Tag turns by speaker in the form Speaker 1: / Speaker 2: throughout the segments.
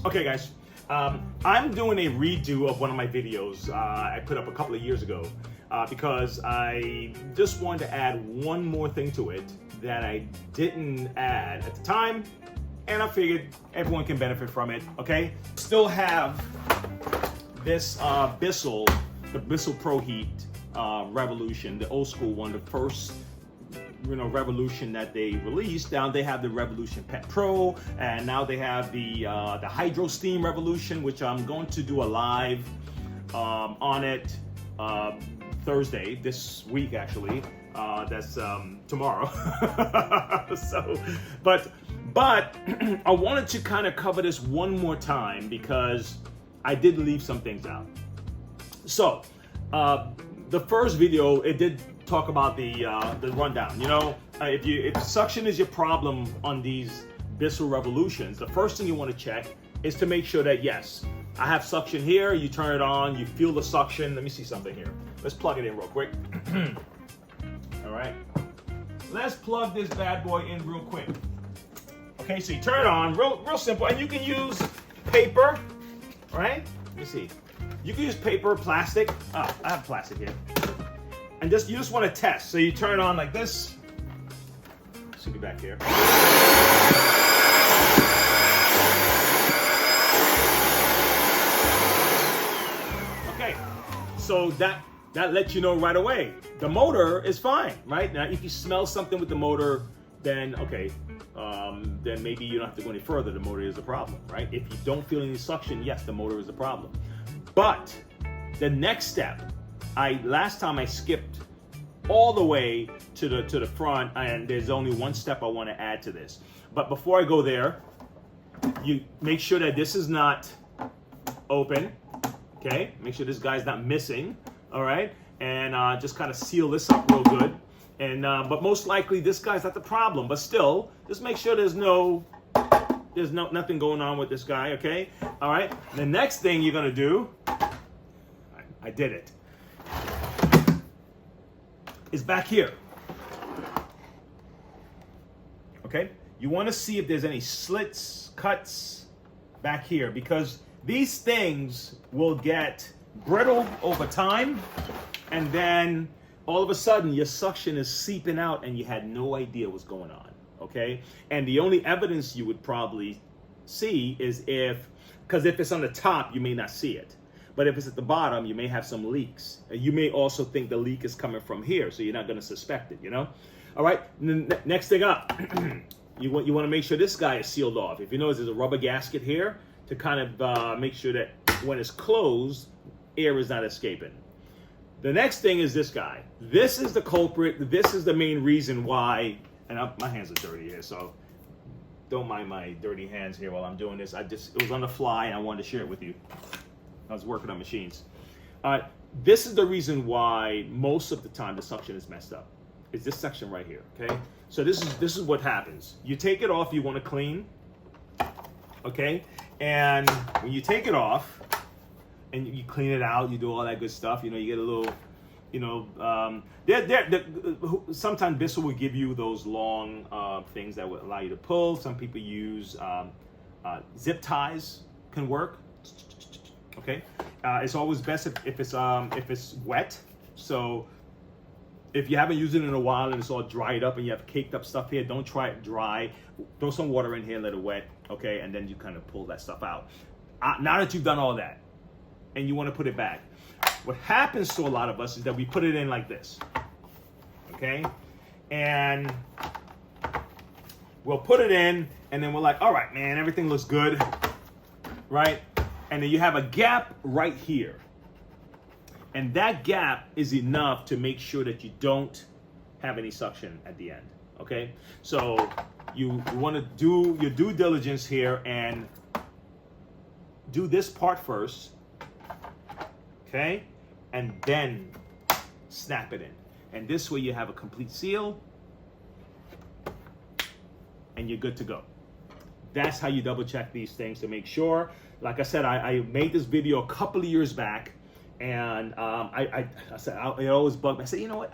Speaker 1: Okay guys, I'm doing a redo of one of my videos I put up a couple of years ago because I just wanted to add one more thing to it that I didn't add at the time, and I figured everyone can benefit from it, okay? Still have this Bissell, the Bissell Pro Heat Revolution, the old school one, the first Revolution that they released. Now they have the Revolution Pet Pro, and now they have the Hydro Steam Revolution, which I'm going to do a live on it Thursday this week actually. That's tomorrow. So, but I wanted to kind of cover this one more time because I did leave some things out. So the first video, it did talk about the rundown. You know, if suction is your problem on these Bissell Revolutions, the first thing you want to check is to make sure that yes, I have suction here. You turn it on, you feel the suction. Let me see something here. Let's plug it in real quick. All right, let's plug this bad boy in real quick. Okay, so you turn it on, real simple, and you can use paper, right? Let me see. You can use paper, plastic. I have plastic here. And you just want to test. So you turn it on like this. Should be back here. Okay, so that lets you know right away. The motor is fine, right? Now, if you smell something with the motor, then okay, then maybe you don't have to go any further. The motor is the problem, right? If you don't feel any suction, yes, the motor is the problem. But the next step, last time I skipped all the way to the front, and there's only one step I want to add to this. But before I go there, you make sure that this is not open, okay? Make sure this guy's not missing, all right? And just kind of seal this up real good. And but most likely this guy's not the problem, but still, just make sure there's nothing going on with this guy, okay? All right, the next thing you're gonna do, I did it, is back here. Okay, you want to see if there's any slits, cuts back here, because these things will get brittle over time, and then all of a sudden your suction is seeping out and you had no idea what's going on. Okay, and the only evidence you would probably see is because if it's on the top, you may not see it. But if it's at the bottom, you may have some leaks. You may also think the leak is coming from here, so you're not going to suspect it, you know? All right, next thing up, you want to make sure this guy is sealed off. If you notice, there's a rubber gasket here to kind of make sure that when it's closed, air is not escaping. The next thing is this guy. This is the culprit. This is the main reason why, and my hands are dirty here, so don't mind my dirty hands here while I'm doing this. It was on the fly, and I wanted to share it with you. I was working on machines. This is the reason why most of the time the suction is messed up. It's this section right here, okay? So this is what happens. You take it off, you want to clean, okay? And when you take it off and you clean it out, you do all that good stuff, you know, you get a little, you know, sometimes Bissell will give you those long things that will allow you to pull. Some people use zip ties can work. Okay, it's always best if it's wet. So if you haven't used it in a while and it's all dried up and you have caked up stuff here, don't try it dry. Throw some water in here, let it wet, okay, and then you kind of pull that stuff out. Now that you've done all that and you want to put it back, what happens to a lot of us is that we put it in like this, okay, and we'll put it in and then we're like, all right, man, everything looks good, right? And then you have a gap right here. And that gap is enough to make sure that you don't have any suction at the end, okay? So you want to do your due diligence here and do this part first, okay? And then snap it in. And this way you have a complete seal and you're good to go. That's how you double check these things to make sure. Like I said, I made this video a couple of years back, and I said, it always bugged me. I said, you know what?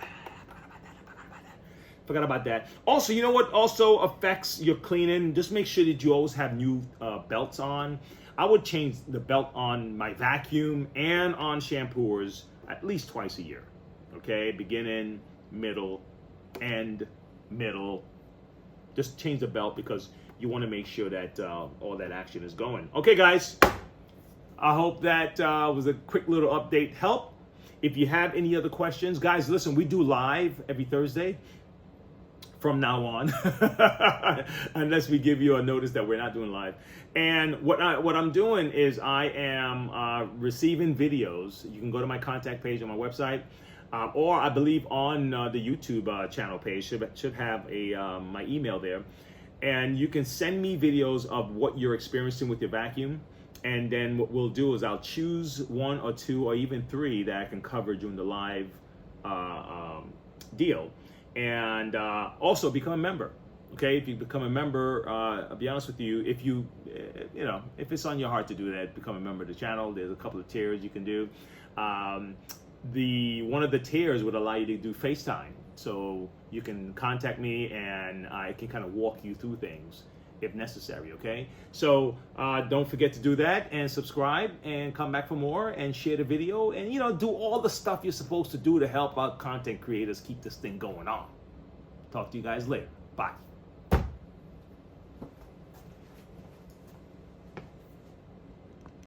Speaker 1: Forgot about that. Also, you know what also affects your cleaning? Just make sure that you always have new belts on. I would change the belt on my vacuum and on shampoos at least twice a year. Okay, beginning, middle, end, middle. Just change the belt because you want to make sure that all that action is going. Okay, guys. I hope that was a quick little update help. If you have any other questions, guys, listen, we do live every Thursday from now on, unless we give you a notice that we're not doing live. And what I'm doing is I am receiving videos. You can go to my contact page on my website, or I believe on the YouTube channel page should have my email there, and you can send me videos of what you're experiencing with your vacuum. And then what we'll do is I'll choose 1 or 2 or even 3 that I can cover during the live deal. And also become a member. Okay, if you become a member, I'll be honest with you, if you know, if it's on your heart to do that, become a member of the channel. There's a couple of tiers you can do. One of the tiers would allow you to do FaceTime. So you can contact me and I can kind of walk you through things if necessary, okay? So don't forget to do that and subscribe and come back for more and share the video and, you know, do all the stuff you're supposed to do to help out content creators keep this thing going on. Talk to you guys later. Bye.